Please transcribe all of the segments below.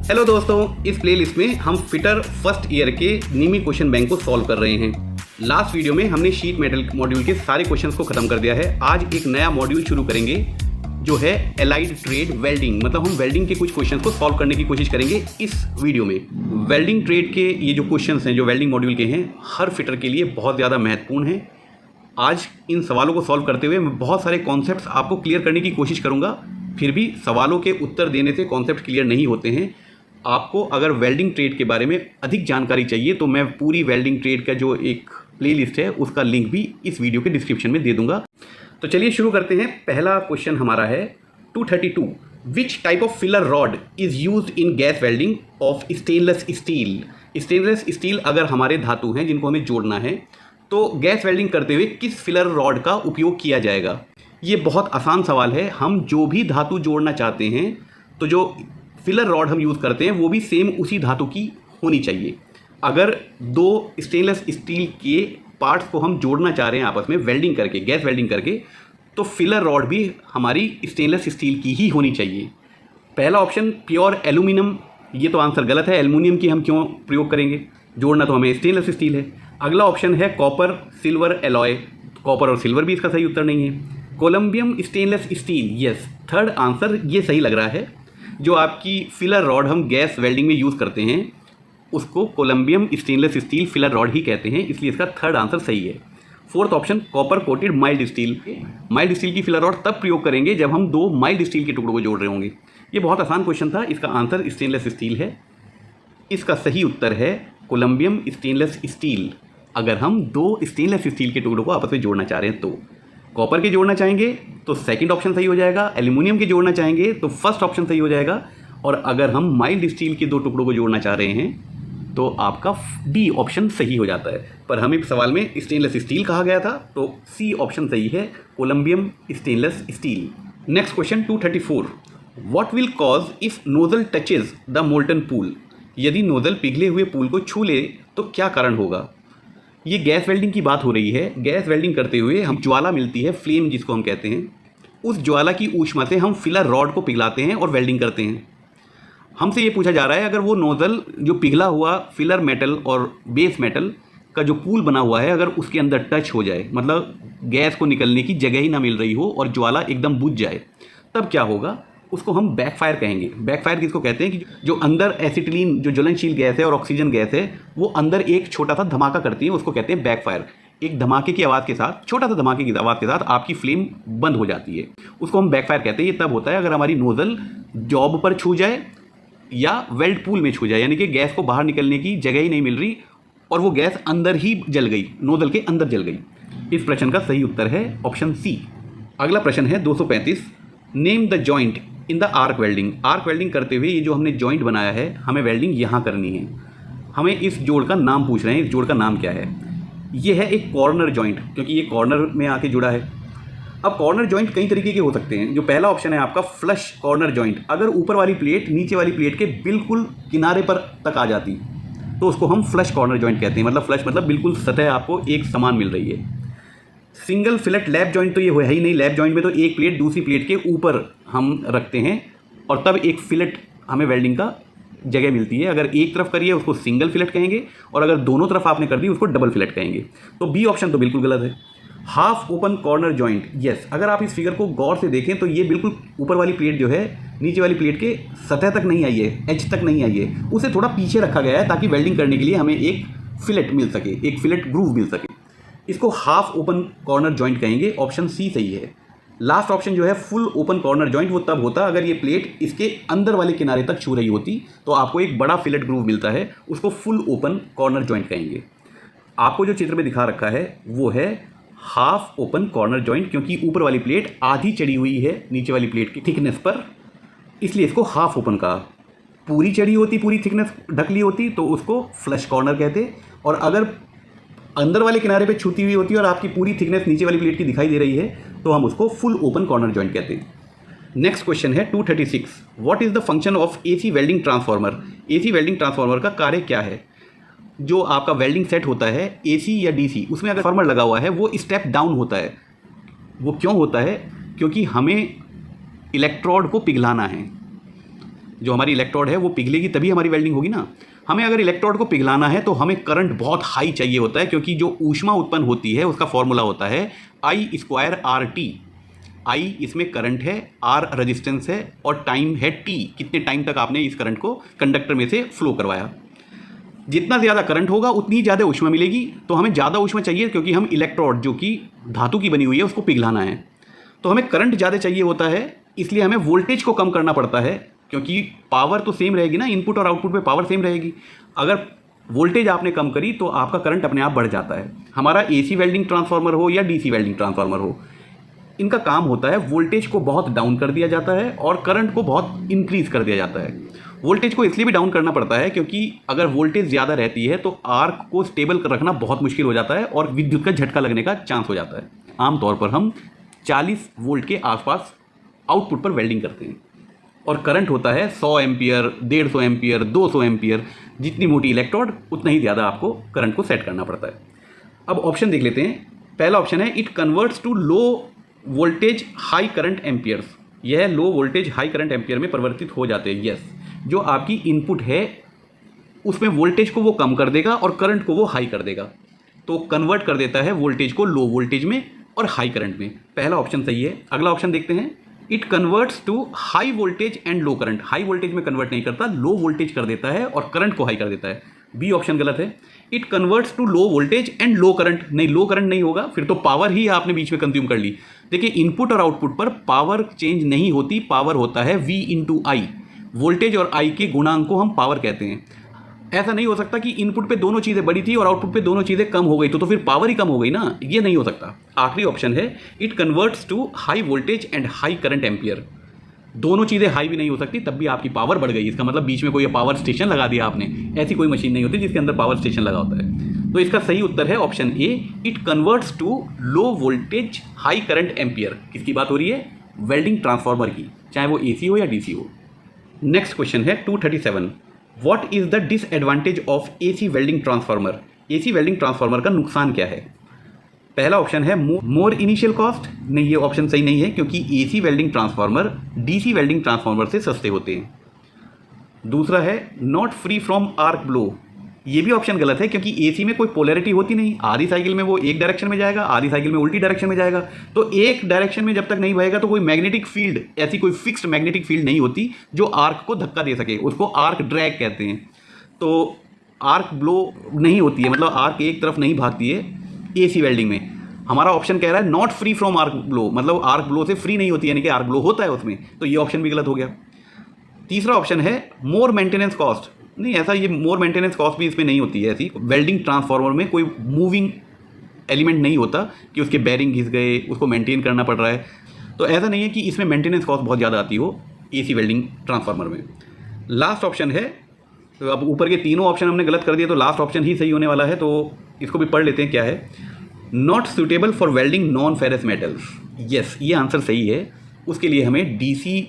Hello दोस्तों, इस playlist में हम फिटर फर्स्ट ईयर के नीमी क्वेश्चन बैंक को सॉल्व कर रहे हैं। लास्ट वीडियो में हमने शीट मेटल मॉड्यूल के सारे क्वेश्चंस को खत्म कर दिया है। आज एक नया मॉड्यूल शुरू करेंगे जो है एलाइड ट्रेड वेल्डिंग। मतलब हम वेल्डिंग के कुछ क्वेश्चंस को सॉल्व करने की कोशिश करेंगे इस वीडियो में। वेल्डिंग ट्रेड के ये जो क्वेश्चंस हैं जो वेल्डिंग मॉड्यूल के हैं, हर फिटर के लिए बहुत ज़्यादा महत्वपूर्ण हैं। आज इन सवालों को सॉल्व करते हुए मैं बहुत सारे कॉन्सेप्ट्स आपको क्लियर करने की कोशिश करूँगा। फिर भी सवालों के उत्तर देने से कॉन्सेप्ट क्लियर नहीं होते हैं। आपको अगर वेल्डिंग ट्रेड के बारे में अधिक जानकारी चाहिए तो मैं पूरी वेल्डिंग ट्रेड का जो एक प्लेलिस्ट है उसका लिंक भी इस वीडियो के डिस्क्रिप्शन में दे दूंगा। तो चलिए शुरू करते हैं। पहला क्वेश्चन हमारा है 232, which type of filler rod is used in gas welding of stainless steel. Stainless steel अगर हमारे धातु हैं जिनको हमें जोड़ना है तो गैस वेल्डिंग करते हुए किस फिलर रॉड का उपयोग किया जाएगा। ये बहुत आसान सवाल है। हम जो भी धातु जोड़ना चाहते हैं तो जो फिलर रॉड हम यूज़ करते हैं वो भी सेम उसी धातु की होनी चाहिए। अगर दो स्टेनलेस स्टील के पार्ट्स को हम जोड़ना चाह रहे हैं आपस में वेल्डिंग करके, गैस वेल्डिंग करके, तो फिलर रॉड भी हमारी स्टेनलेस स्टील की ही होनी चाहिए। पहला ऑप्शन प्योर एल्यूमिनियम, ये तो आंसर गलत है। एल्यूमिनियम की हम क्यों प्रयोग करेंगे, जोड़ना तो हमें स्टेनलेस स्टील है। अगला ऑप्शन है कॉपर सिल्वर एलॉय, कॉपर और सिल्वर भी इसका सही उत्तर नहीं है। Columbium stainless steel, yes, third answer ये सही लग रहा है। जो आपकी फिलर रॉड हम गैस वेल्डिंग में यूज़ करते हैं उसको columbium stainless steel filler rod ही कहते हैं, इसलिए इसका थर्ड आंसर सही है। Fourth option copper coated mild steel. Mild steel की फिलर रॉड तब प्रयोग करेंगे जब हम दो माइल्ड स्टील के टुकड़ों को जोड़ रहे होंगे। ये बहुत आसान क्वेश्चन था। इसका आंसर स्टेनलेस स्टील है। इसका सही उत्तर है कोलम्बियम स्टेनलेस स्टील। अगर हम दो स्टेनलेस स्टील के टुकड़ों को आपस में जोड़ना चाह रहे हैं तो कॉपर के जोड़ना चाहेंगे तो सेकंड ऑप्शन सही हो जाएगा, एल्यूमिनियम के जोड़ना चाहेंगे तो फर्स्ट ऑप्शन सही हो जाएगा, और अगर हम माइल्ड स्टील के दो टुकड़ों को जोड़ना चाह रहे हैं तो आपका डी ऑप्शन सही हो जाता है। पर हमें सवाल में स्टेनलेस स्टील कहा गया था तो सी ऑप्शन सही है, columbium stainless steel. Next question 234, what will cause if nozzle touches the molten pool. यदि नोजल पिघले हुए पूल को छू ले तो क्या कारण होगा। ये गैस वेल्डिंग की बात हो रही है। गैस वेल्डिंग करते हुए हम ज्वाला मिलती है, फ्लेम जिसको हम कहते हैं, उस ज्वाला की ऊष्मा से हम फिलर रॉड को पिघलाते हैं और वेल्डिंग करते हैं। हमसे ये पूछा जा रहा है अगर वो नोज़ल जो पिघला हुआ फिलर मेटल और बेस मेटल का जो पूल बना हुआ है अगर उसके अंदर टच हो जाए, मतलब गैस को निकलने की जगह ही ना मिल रही हो और ज्वाला एकदम बुझ जाए, तब क्या होगा। उसको हम बैकफायर कहेंगे। बैकफायर किसको कहते हैं कि जो अंदर एसिटिलीन जो ज्वलनशील गैस है और ऑक्सीजन गैस है वो अंदर एक छोटा सा धमाका करती है, उसको कहते हैं बैकफायर। एक धमाके की आवाज़ के साथ, छोटा सा धमाके की आवाज़ के साथ आपकी फ्लेम बंद हो जाती है, उसको हम बैकफायर कहते हैं। ये तब होता है अगर हमारी नोज़ल जॉब पर छू जाए या वेल्ड पूल में छू जाए, यानी कि गैस को बाहर निकलने की जगह ही नहीं मिल रही और वो गैस अंदर ही जल गई, नोज़ल के अंदर जल गई। इस प्रश्न का सही उत्तर है ऑप्शन सी। अगला प्रश्न है 235, name the joint in the arc welding. Arc welding करते हुए ये जो हमने जॉइंट बनाया है हमें वेल्डिंग यहाँ करनी है। हमें इस जोड़ का नाम पूछ रहे हैं, इस जोड़ का नाम क्या है। ये है एक कॉर्नर जॉइंट, क्योंकि ये कॉर्नर में आके जुड़ा है। अब कॉर्नर जॉइंट कई तरीके के हो सकते हैं। जो पहला ऑप्शन है आपका फ्लश कॉर्नर जॉइंट, अगर ऊपर वाली प्लेट नीचे वाली प्लेट के बिल्कुल किनारे पर तक आ जाती तो उसको हम फ्लश कॉर्नर जॉइंट कहते हैं। मतलब फ्लश मतलब बिल्कुल सतह आपको एक समान मिल रही है। सिंगल फिलेट लैप जॉइंट तो ये है ही नहीं। लैप जॉइंट में तो एक प्लेट दूसरी प्लेट के ऊपर हम रखते हैं और तब एक फिलेट हमें वेल्डिंग का जगह मिलती है। अगर एक तरफ करिए उसको सिंगल फिलेट कहेंगे और अगर दोनों तरफ आपने कर दी उसको डबल फिलेट कहेंगे। तो बी ऑप्शन तो बिल्कुल गलत है। Half open corner joint, yes, अगर आप इस फिगर को गौर से देखें तो ये बिल्कुल ऊपर वाली प्लेट जो है नीचे वाली प्लेट के सतह तक नहीं आई है, एज तक नहीं आई है, उसे थोड़ा पीछे रखा गया है ताकि वेल्डिंग करने के लिए हमें एक फिलेट मिल सके, एक फिलेट ग्रूव मिल सके। इसको हाफ ओपन कॉर्नर जॉइंट कहेंगे। ऑप्शन सी सही है। लास्ट ऑप्शन जो है फुल ओपन कॉर्नर जॉइंट, वो तब होता अगर ये प्लेट इसके अंदर वाले किनारे तक छू रही होती तो आपको एक बड़ा फिलेट ग्रूव मिलता है, उसको फुल ओपन कॉर्नर जॉइंट कहेंगे। आपको जो चित्र में दिखा रखा है वो है हाफ ओपन कॉर्नर जॉइंट, क्योंकि ऊपर वाली प्लेट आधी चढ़ी हुई है नीचे वाली प्लेट की थिकनेस पर, इसलिए इसको हाफ ओपन कहा। पूरी चढ़ी होती, पूरी थिकनेस ढक ली होती तो उसको फ्लश कॉर्नर कहते, और अगर अंदर वाले किनारे पे छूती हुई होती है और आपकी पूरी थिकनेस नीचे वाली प्लेट की दिखाई दे रही है तो हम उसको फुल ओपन कॉर्नर जॉइंट कहते हैं। नेक्स्ट क्वेश्चन है 236, what is the function of AC welding transformer. AC welding transformer का कार्य क्या है। जो आपका वेल्डिंग सेट होता है एसी या डीसी, उसमें अगर ट्रांसफार्मर लगा हुआ है वो स्टेप डाउन होता है। वो क्यों होता है, क्योंकि हमें इलेक्ट्रोड को पिघलाना है। जो हमारी इलेक्ट्रोड है वो पिघलेगी तभी हमारी वेल्डिंग होगी ना। हमें अगर इलेक्ट्रोड को पिघलाना है तो हमें करंट बहुत हाई चाहिए होता है, क्योंकि जो ऊष्मा उत्पन्न होती है उसका फॉर्मूला होता है I²RT। I इसमें करंट है, R रेजिस्टेंस है और टाइम है T, कितने टाइम तक आपने इस करंट को कंडक्टर में से फ्लो करवाया। जितना ज़्यादा करंट होगा उतनी ज़्यादा ऊष्मा मिलेगी, तो हमें ज़्यादा ऊष्मा चाहिए क्योंकि हम इलेक्ट्रोड जो कि धातु की बनी हुई है उसको पिघलाना है। तो हमें करंट ज़्यादा चाहिए होता है, इसलिए हमें वोल्टेज को कम करना पड़ता है, क्योंकि पावर तो सेम रहेगी ना, इनपुट और आउटपुट पे पावर सेम रहेगी। अगर वोल्टेज आपने कम करी तो आपका करंट अपने आप बढ़ जाता है। हमारा AC वेल्डिंग ट्रांसफार्मर हो या DC वेल्डिंग ट्रांसफार्मर हो, इनका काम होता है वोल्टेज को बहुत डाउन कर दिया जाता है और करंट को बहुत इंक्रीज़ कर दिया जाता है। वोल्टेज को इसलिए भी डाउन करना पड़ता है क्योंकि अगर वोल्टेज ज़्यादा रहती है तो आर्क को स्टेबल रखना बहुत मुश्किल हो जाता है और विद्युत का झटका लगने का चांस हो जाता है। आमतौर पर हम 40 वोल्ट के आसपास आउटपुट पर वेल्डिंग करते हैं और करंट होता है 100 एम्पियर, 150 एम्पियर, 200 एम्पियर। जितनी मोटी इलेक्ट्रोड उतना ही ज़्यादा आपको करंट को सेट करना पड़ता है। अब ऑप्शन देख लेते हैं। पहला ऑप्शन है it converts to low voltage high current amperes. यह low voltage high current ampere में परिवर्तित हो जाते हैं। यस, जो आपकी इनपुट है उसमें वोल्टेज को वो कम कर देगा और करंट को वो हाई कर देगा, तो कन्वर्ट कर देता है वोल्टेज को लो वोल्टेज में और हाई करंट में। पहला ऑप्शन सही है। अगला ऑप्शन देखते हैं। It converts to high voltage and low current. High voltage में कन्वर्ट नहीं करता, लो वोल्टेज कर देता है और करंट को हाई कर देता है। बी ऑप्शन गलत है। It converts to low voltage and low current. नहीं, लो करंट नहीं होगा, फिर तो पावर ही आपने बीच में कंज्यूम कर ली। देखिए, इनपुट और आउटपुट पर पावर चेंज नहीं होती, पावर होता है V/I। वोल्टेज और I के गुणांक को हम पावर कहते हैं। ऐसा नहीं हो सकता कि इनपुट पे दोनों चीज़ें बड़ी थी और आउटपुट पे दोनों चीज़ें कम हो गई, तो फिर पावर ही कम हो गई ना, ये नहीं हो सकता। आखिरी ऑप्शन है it converts to high voltage and high current ampere. दोनों चीज़ें हाई भी नहीं हो सकती, तब भी आपकी पावर बढ़ गई। इसका मतलब बीच में कोई पावर स्टेशन लगा दिया आपने। ऐसी कोई मशीन नहीं होती जिसके अंदर पावर स्टेशन लगा होता है। तो इसका सही उत्तर है option A, it converts to low voltage high current ampere. किसकी बात हो रही है? वेल्डिंग ट्रांसफार्मर की, चाहे वो AC हो या DC हो। नेक्स्ट क्वेश्चन है 237। What is the disadvantage of AC welding transformer? AC welding transformer का नुकसान क्या है? पहला ऑप्शन है मोर इनिशियल कॉस्ट। नहीं, ये ऑप्शन सही नहीं है, क्योंकि AC welding transformer DC welding transformer से सस्ते होते हैं। दूसरा है not free from arc blow. ये भी ऑप्शन गलत है, क्योंकि AC में कोई पोलैरिटी होती नहीं। आधी साइकिल में वो एक डायरेक्शन में जाएगा, आधी साइकिल में उल्टी डायरेक्शन में जाएगा। तो एक डायरेक्शन में जब तक नहीं बहेगा तो कोई मैग्नेटिक फील्ड, ऐसी कोई फिक्स्ड मैग्नेटिक फील्ड नहीं होती जो आर्क को धक्का दे सके। उसको आर्क ड्रैग कहते हैं। तो आर्क ब्लो नहीं होती है, मतलब आर्क एक तरफ नहीं भागती है AC वेल्डिंग में। हमारा ऑप्शन कह रहा है not free from arc blow, मतलब आर्क ब्लो से फ्री नहीं होती, यानी कि आर्क ब्लो होता है उसमें। तो ये ऑप्शन भी गलत हो गया। तीसरा ऑप्शन है मोर मेंटेनेंस कॉस्ट। नहीं, ऐसा ये मोर मेंटेनेंस कॉस्ट भी इसमें नहीं होती है। ऐसी वेल्डिंग ट्रांसफार्मर में कोई मूविंग एलिमेंट नहीं होता कि उसके बेरिंग घिस गए, उसको मेंटेन करना पड़ रहा है। तो ऐसा नहीं है कि इसमें मेंटेनेंस कॉस्ट बहुत ज़्यादा आती हो AC वेल्डिंग ट्रांसफार्मर में। लास्ट ऑप्शन है, तो अब ऊपर के तीनों ऑप्शन हमने गलत कर दिए, तो लास्ट ऑप्शन ही सही होने वाला है। तो इसको भी पढ़ लेते हैं क्या है। Not suitable for welding non ferrous metals. Yes, ये आंसर सही है। उसके लिए हमें DC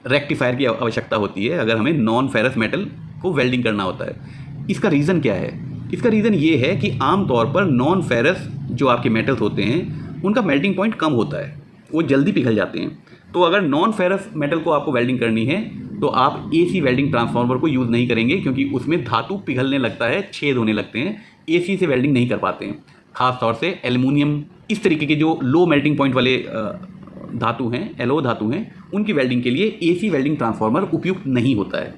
रेक्टिफायर की आवश्यकता होती है अगर हमें नॉन फेरस मेटल को वेल्डिंग करना होता है। इसका रीज़न क्या है? इसका रीज़न ये है कि आमतौर पर नॉन फेरस जो आपके मेटल्स होते हैं उनका मेल्टिंग पॉइंट कम होता है, वो जल्दी पिघल जाते हैं। तो अगर नॉन फेरस मेटल को आपको वेल्डिंग करनी है तो आप AC वेल्डिंग ट्रांसफार्मर को यूज़ नहीं करेंगे, क्योंकि उसमें धातु पिघलने लगता है, छेद होने लगते हैं। AC से वेल्डिंग नहीं कर पाते हैं। खास तौर से एल्युमिनियम, इस तरीके के जो लो मेल्टिंग पॉइंट वाले धातु हैं, एलो धातु हैं, उनकी वेल्डिंग के लिए AC वेल्डिंग ट्रांसफार्मर उपयुक्त नहीं होता है।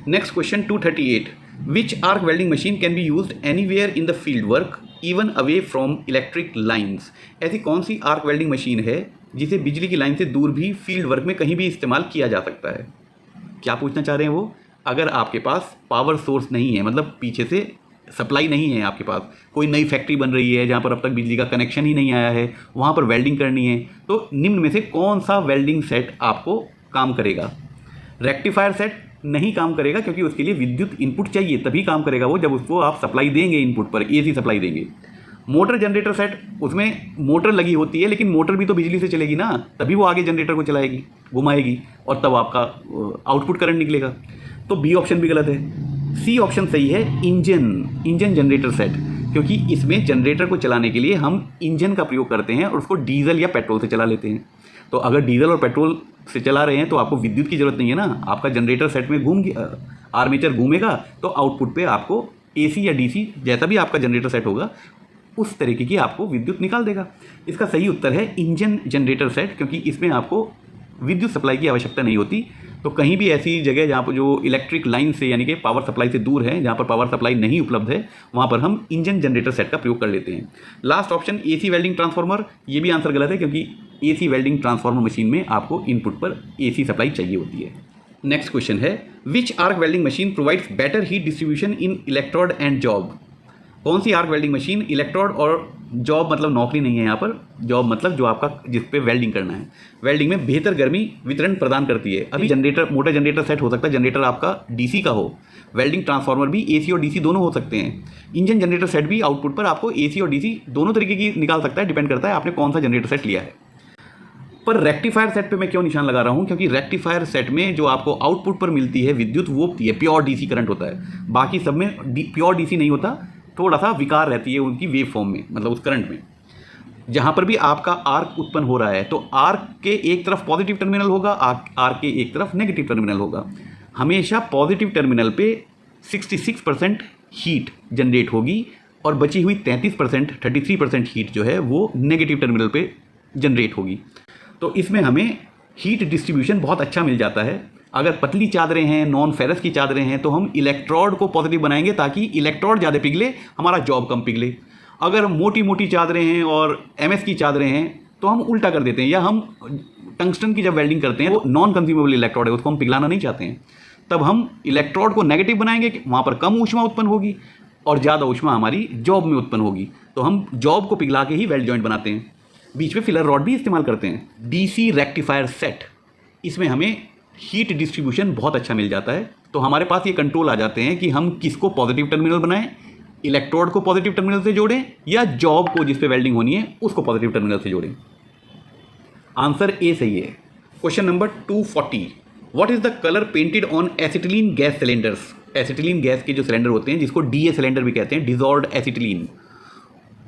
Next question 238। Which arc welding machine can be used anywhere in the field work even away from electric lines? ऐसी कौन सी आर्क वेल्डिंग मशीन है जिसे बिजली की लाइन से दूर भी फील्ड वर्क में कहीं भी इस्तेमाल किया जा सकता है? क्या पूछना चाह रहे हैं वो? अगर आपके पास पावर सोर्स नहीं है, मतलब पीछे से सप्लाई नहीं है, आपके पास कोई नई फैक्ट्री बन रही है जहाँ पर अब तक बिजली का कनेक्शन ही नहीं आया है, वहाँ पर वेल्डिंग करनी है, तो निम्न में से कौन सा वेल्डिंग सेट आपको काम करेगा? रेक्टिफायर सेट नहीं काम करेगा, क्योंकि उसके लिए विद्युत इनपुट चाहिए, तभी काम करेगा वो जब उसको आप सप्लाई देंगे, इनपुट पर AC सप्लाई देंगे। मोटर जनरेटर सेट, उसमें मोटर लगी होती है, लेकिन मोटर भी तो बिजली से चलेगी ना, तभी वो आगे जनरेटर को चलाएगी, घुमाएगी, और तब आपका आउटपुट करंट निकलेगा। तो B ऑप्शन भी गलत है। C ऑप्शन सही है, इंजन जनरेटर सेट, क्योंकि इसमें जनरेटर को चलाने के लिए हम इंजन का प्रयोग करते हैं और उसको डीजल या पेट्रोल से चला लेते हैं। तो अगर डीजल और पेट्रोल से चला रहे हैं तो आपको विद्युत की ज़रूरत नहीं है ना, आपका जनरेटर सेट में आर्मेचर घूमेगा तो आउटपुट पे आपको एसी या डीसी जैसा भी आपका जनरेटर सेट होगा उस तरीके की आपको विद्युत निकाल देगा। इसका सही उत्तर है इंजन जनरेटर सेट, क्योंकि इसमें आपको विद्युत सप्लाई की आवश्यकता नहीं होती। तो कहीं भी ऐसी जगह जहाँ पर जो इलेक्ट्रिक लाइन से यानी कि पावर सप्लाई से दूर है, जहाँ पर पावर सप्लाई नहीं उपलब्ध है, वहाँ पर हम इंजन जनरेटर सेट का प्रयोग कर लेते हैं। Last option AC welding transformer, ये भी आंसर गलत है, क्योंकि एसी वेल्डिंग ट्रांसफार्मर मशीन में आपको इनपुट पर एसी सप्लाई चाहिए होती है। नेक्स्ट क्वेश्चन है which arc welding machine provides better heat distribution in electrode and job. कौन सी आर्क वेल्डिंग मशीन, इलेक्ट्रोड और जॉब मतलब नौकरी नहीं है यहाँ पर, जॉब मतलब जो आपका जिस पे वेल्डिंग करना है, वेल्डिंग में बेहतर गर्मी वितरण प्रदान करती है। अभी जनरेटर मोटर जनरेटर सेट हो सकता है, जनरेटर आपका डीसी का हो, वेल्डिंग ट्रांसफार्मर भी एसी और डीसी दोनों हो सकते हैं। इंजन जनरेटर सेट भी आउटपुट पर आपको एसी और डीसी दोनों तरीके की निकाल सकता है, डिपेंड करता है आपने कौन सा जनरेटर सेट लिया है। पर रेक्टिफायर सेट पे मैं क्यों निशान लगा रहा हूँ, क्योंकि रेक्टिफायर सेट में जो आपको आउटपुट पर मिलती है विद्युत वो प्योर डीसी करंट होता है, बाकी सब में प्योर डीसी नहीं होता, थोड़ा सा विकार रहती है उनकी वेव फॉर्म में, मतलब उस करंट में। जहाँ पर भी आपका आर्क उत्पन्न हो रहा है तो आर्क के एक तरफ पॉजिटिव टर्मिनल होगा, आर्क के एक तरफ नेगेटिव टर्मिनल होगा। हमेशा पॉजिटिव टर्मिनल पे 66% हीट जनरेट होगी और बची हुई 33% हीट जो है वो नेगेटिव टर्मिनल पे जनरेट होगी। तो इसमें हमें हीट डिस्ट्रीब्यूशन बहुत अच्छा मिल जाता है। अगर पतली चादरें हैं, नॉन फेरस की चादरें हैं, तो हम इलेक्ट्रोड को पॉजिटिव बनाएंगे ताकि इलेक्ट्रोड ज़्यादा पिघले, हमारा जॉब कम पिघले। अगर मोटी मोटी चादरें हैं और एमएस की चादरें हैं तो हम उल्टा कर देते हैं, या हम टंगस्टन की जब वेल्डिंग करते हैं वो नॉन कंज्यूमेबल इलेक्ट्रोड है, उसको हम पिघलाना नहीं चाहते हैं, तब हम इलेक्ट्रोड को नेगेटिव बनाएंगे, वहाँ पर कम ऊष्मा उत्पन्न होगी और ज़्यादा ऊष्मा हमारी जॉब में उत्पन्न होगी। तो हम जॉब को पिघला के ही वेल्ड जॉइंट बनाते हैं। बीच में फिलर रॉड भी इस्तेमाल करते हैं। डीसी रेक्टिफायर सेट, इसमें हमें हीट डिस्ट्रीब्यूशन बहुत अच्छा मिल जाता है। तो हमारे पास ये कंट्रोल आ जाते हैं कि हम किसको पॉजिटिव टर्मिनल बनाएं, इलेक्ट्रोड को पॉजिटिव टर्मिनल से जोड़ें या जॉब को जिस पे वेल्डिंग होनी है उसको पॉजिटिव टर्मिनल से जोड़ें। आंसर ए सही है। Question number 240, what is the colour painted on acetylene gas cylinders. Acetylene gas के जो सिलेंडर होते हैं जिसको डीए सिलेंडर भी कहते हैं, डिजॉल्व्ड एसिटिलीन,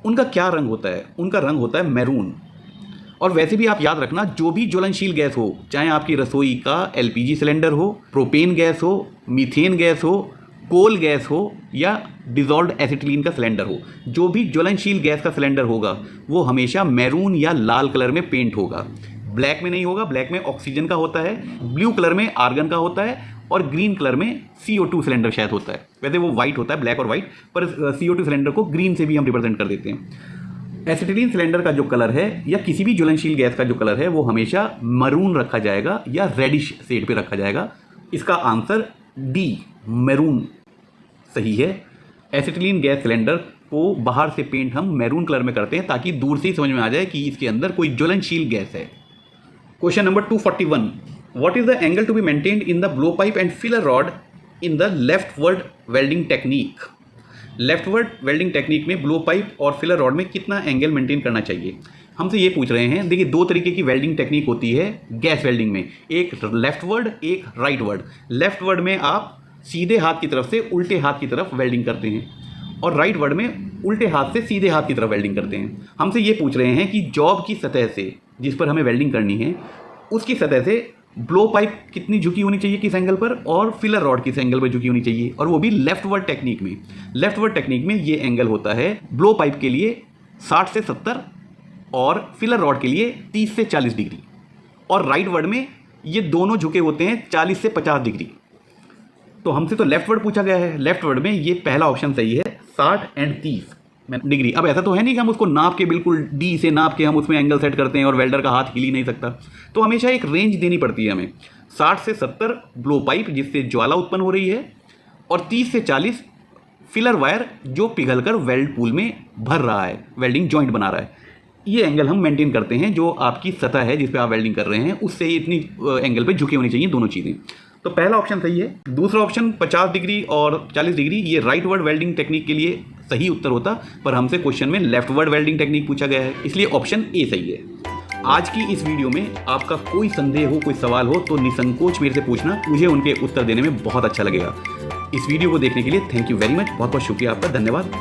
उनका क्या रंग होता है? उनका रंग होता है मैरून। और वैसे भी आप याद रखना, जो भी ज्वलनशील गैस हो, चाहे आपकी रसोई का एलपीजी सिलेंडर हो, प्रोपेन गैस हो, मीथेन गैस हो, कोल गैस हो या डिजॉल्व्ड एसिटिलीन का सिलेंडर हो, जो भी ज्वलनशील गैस का सिलेंडर होगा वो हमेशा मैरून या लाल कलर में पेंट होगा। ब्लैक में नहीं होगा, ब्लैक में ऑक्सीजन का होता है, ब्लू कलर में आर्गन का होता है और ग्रीन कलर में CO2 सिलेंडर शायद होता है। वैसे वो वाइट होता है, ब्लैक और वाइट, पर CO2 सिलेंडर को ग्रीन से भी हम रिप्रेजेंट कर देते हैं। एसिटिलीन सिलेंडर का जो कलर है या किसी भी ज्वलनशील गैस का जो कलर है वो हमेशा मरून रखा जाएगा या रेडिश शेड पे रखा जाएगा। इसका आंसर डी मैरून सही है। एसिटिलीन गैस सिलेंडर को बाहर से पेंट हम मैरून कलर में करते हैं ताकि दूर से ही समझ में आ जाए कि इसके अंदर कोई ज्वलनशील गैस है। Question number 241, what is the angle to be maintained in the blow pipe and filler rod in the leftward welding technique. Leftward welding technique में ब्लो पाइप और फिलर रॉड में कितना एंगल मेंटेन करना चाहिए, हमसे ये पूछ रहे हैं। देखिए, दो तरीके की वेल्डिंग टेक्निक होती है गैस वेल्डिंग में, एक लेफ्टवर्ड एक राइटवर्ड। लेफ्टवर्ड में आप सीधे हाथ की तरफ से उल्टे हाथ की तरफ वेल्डिंग करते हैं और राइटवर्ड में उल्टे हाथ से सीधे हाथ की तरफ वेल्डिंग करते हैं। हमसे ये पूछ रहे हैं कि जॉब की सतह से जिस पर हमें वेल्डिंग करनी है उसकी सतह से ब्लो पाइप कितनी झुकी होनी चाहिए किस एंगल पर, और फिलर रॉड किस एंगल पर झुकी होनी चाहिए, और वो भी लेफ्टवर्ड टेक्निक में। लेफ्टवर्ड टेक्निक में ये एंगल होता है ब्लो पाइप के लिए 60 से 70 और फिलर रॉड के लिए 30 से 40 डिग्री, और राइटवर्ड में ये दोनों झुके होते हैं 40 से 50 डिग्री। तो हमसे तो लेफ्टवर्ड पूछा गया है, लेफ्टवर्ड में ये पहला ऑप्शन सही है, 60 और 30 डिग्री। अब ऐसा तो है नहीं कि हम उसको नाप के बिल्कुल डी से नाप के हम उसमें एंगल सेट करते हैं और वेल्डर का हाथ हिल ही नहीं सकता। तो हमेशा एक रेंज देनी पड़ती है हमें, 60 से 70 ब्लो पाइप जिससे ज्वाला उत्पन्न हो रही है और 30 से 40 फिलर वायर जो पिघलकर वेल्ड पूल में भर रहा है, वेल्डिंग जॉइंट बना रहा है। ये एंगल हम मेंटेन करते हैं, जो आपकी सतह है जिस पे आप वेल्डिंग कर रहे हैं उससे इतनी एंगल पे झुकी होनी चाहिए दोनों चीज़ें। तो पहला ऑप्शन सही है। दूसरा ऑप्शन 50 डिग्री और 40 डिग्री ये राइट वर्ड वेल्डिंग टेक्निक के लिए सही उत्तर होता, पर हमसे क्वेश्चन में लेफ्ट वर्ड वेल्डिंग टेक्निक पूछा गया है, इसलिए ऑप्शन ए सही है। आज की इस वीडियो में आपका कोई संदेह हो, कोई सवाल हो तो निसंकोच मेरे से पूछना, मुझे उनके उत्तर देने में बहुत अच्छा लगेगा। इस वीडियो को देखने के लिए थैंक यू वेरी मच, बहुत बहुत शुक्रिया आपका, धन्यवाद।